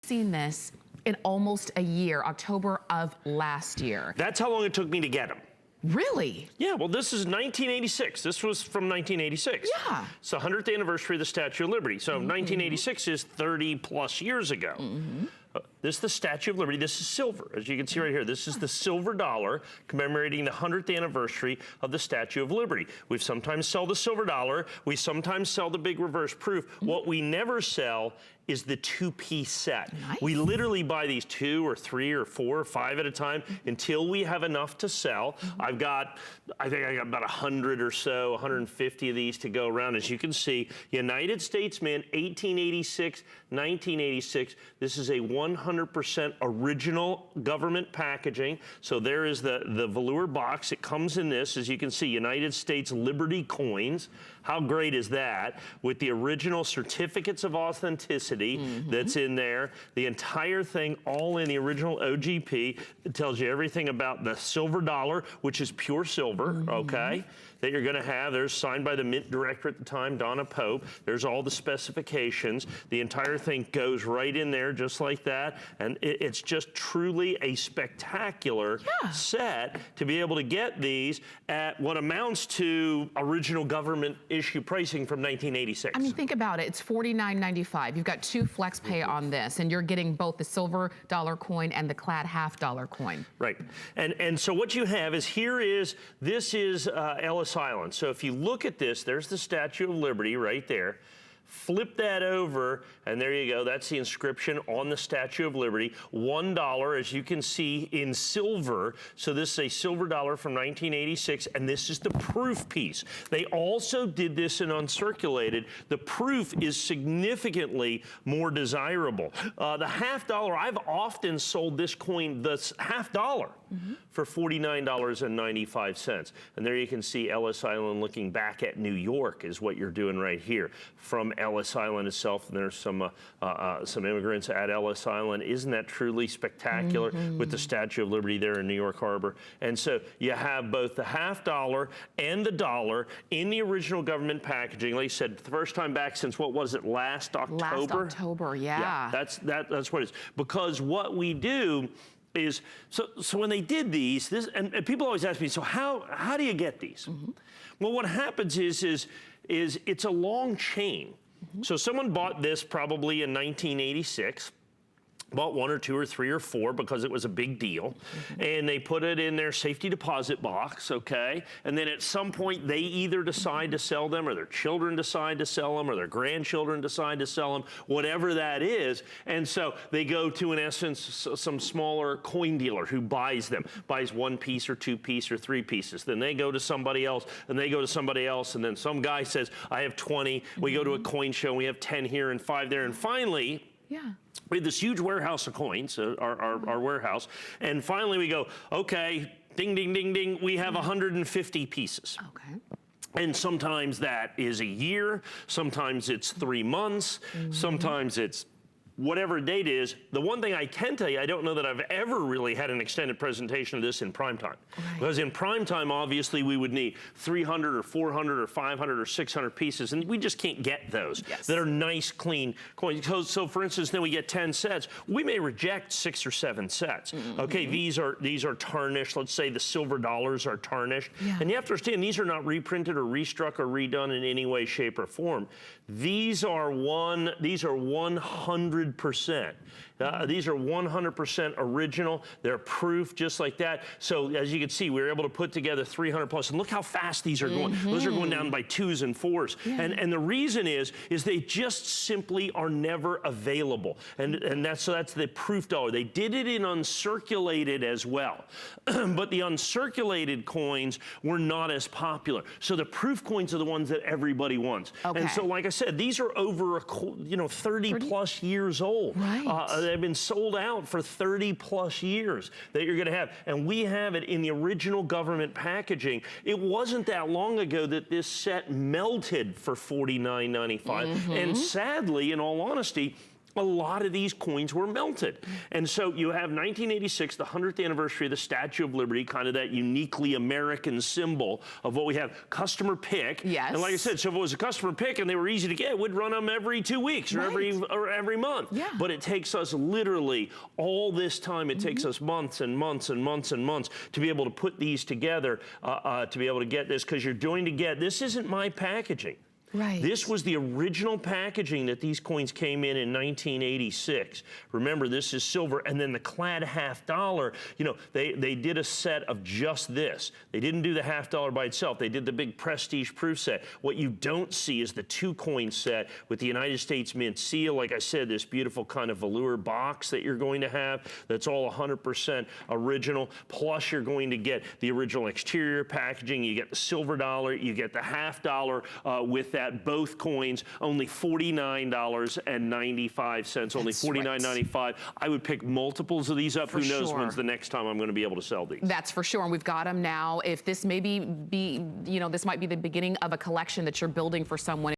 Seen this in almost a year, October of last year. That's how long it took me to get them. Really? Yeah, well, this is 1986. This was from 1986. Yeah. It's the 100th anniversary of the Statue of Liberty. So 1986 is 30 plus years ago. This is the Statue of Liberty. This is silver, as you can see right here. This is the silver dollar commemorating the 100th anniversary of the Statue of Liberty. We sometimes sell the silver dollar. We sometimes sell the big reverse proof. What we never sell is the two-piece set. Nice. We literally buy these 2 or 3 or 4 or 5 at a time until we have enough to sell. I think I got about 100 or so, 150 of these to go around. As you can see, United States Mint, 1886, 1986. This is a 100% original government packaging. So there is the velour box. It comes in this, as you can see, United States Liberty coins. How great is that? With the original certificates of authenticity that's in there. The entire thing all in the original OGP. It tells you everything about the silver dollar, which is pure silver, okay, that you're gonna have. There's signed by the Mint Director at the time, Donna Pope. There's all the specifications. The entire thing goes right in there just like that. And it's just truly a spectacular set to be able to get these at what amounts to original government issue pricing from 1986. I mean, think about it. It's $49.95. You've got 2 flex pay on this, and you're getting both the silver dollar coin and the clad $half coin. Right. And so what you have is this is Ellis Island. So if you look at this, there's the Statue of Liberty right there. Flip that over, and there you go. That's the inscription on the Statue of Liberty. $1, as you can see, in silver. So this is a silver dollar from 1986, and this is the proof piece. They also did this in uncirculated. The proof is significantly more desirable. The $half, I've often sold this coin, the $half, for $49.95. And there you can see Ellis Island looking back at New York is what you're doing right here. From Ellis Island itself, and there's some immigrants at Ellis Island. Isn't that truly spectacular with the Statue of Liberty there in New York Harbor? And so you have both the $half and the dollar in the original government packaging. Like I said, the first time back since, what was it, last October? Last October, yeah. That's what it is. Because what we do is, so when they did these, and people always ask me, so how do you get these? Well, what happens is it's a long chain. So someone bought this probably in 1986, bought 1 or 2 or 3 or 4 because it was a big deal, and they put it in their safety deposit box, okay? And then at some point they either decide to sell them, or their children decide to sell them, or their grandchildren decide to sell them, whatever that is. And so they go to, in essence, some smaller coin dealer who buys them, buys 1 piece or 2 piece or 3 pieces. Then they go to somebody else, and they go to somebody else, and then some guy says, I have 20. We go to a coin show, and we have 10 here and 5 there, and finally, we have this huge warehouse of coins, our warehouse, and finally we go, okay, ding, ding, ding, ding, we have 150 pieces. Okay. And sometimes that is a year, sometimes it's 3 months, sometimes it's whatever date is. The one thing I can tell you, I don't know that I've ever really had an extended presentation of this in prime time. Because in prime time, obviously, we would need 300 or 400 or 500 or 600 pieces, and we just can't get those that are nice, clean coins. So for instance, then we get 10 sets. We may reject 6 or 7 sets. Okay, these are tarnished. Let's say the silver dollars are tarnished. And you have to understand, these are not reprinted or restruck or redone in any way, shape, or form. These are 100%. These are 100% original. They're proof, just like that. So as you can see, we were able to put together 300 plus, and look how fast these are going. Those are going down by 2s and 4s. And the reason is they just simply are never available. And that's the proof dollar. They did it in uncirculated as well. But the uncirculated coins were not as popular. So the proof coins are the ones that everybody wants. And so, like I said, these are over 30 plus years old. They've been sold out for 30 plus years that you're gonna have. And we have it in the original government packaging. It wasn't that long ago that this set melted for $49.95. And sadly, in all honesty, a lot of these coins were melted. And so you have 1986, the 100th anniversary of the Statue of Liberty, kind of that uniquely American symbol of what we have. Customer pick. Yes. And like I said, so if it was a customer pick and they were easy to get, we'd run them every 2 weeks or every month. Yeah. But it takes us literally all this time. It takes us months and months and months and months to be able to put these together, to be able to get this, because you're going to get, this isn't my packaging. Right. This was the original packaging that these coins came in 1986. Remember, this is silver, and then the clad $50, you know, they did a set of just this. They didn't do the $50 by itself. They did the big prestige proof set. What you don't see is the 2-coin set with the United States Mint seal. Like I said, this beautiful kind of velour box that you're going to have that's all 100% original. Plus, you're going to get the original exterior packaging. You get the silver dollar. You get the $50 with that. Both coins, only $49.95, only $49.95. I would pick multiples of these up. Who knows when's the next time I'm going to be able to sell these. That's for sure, and we've got them now. If this maybe be, you know, this might be the beginning of a collection that you're building for someone.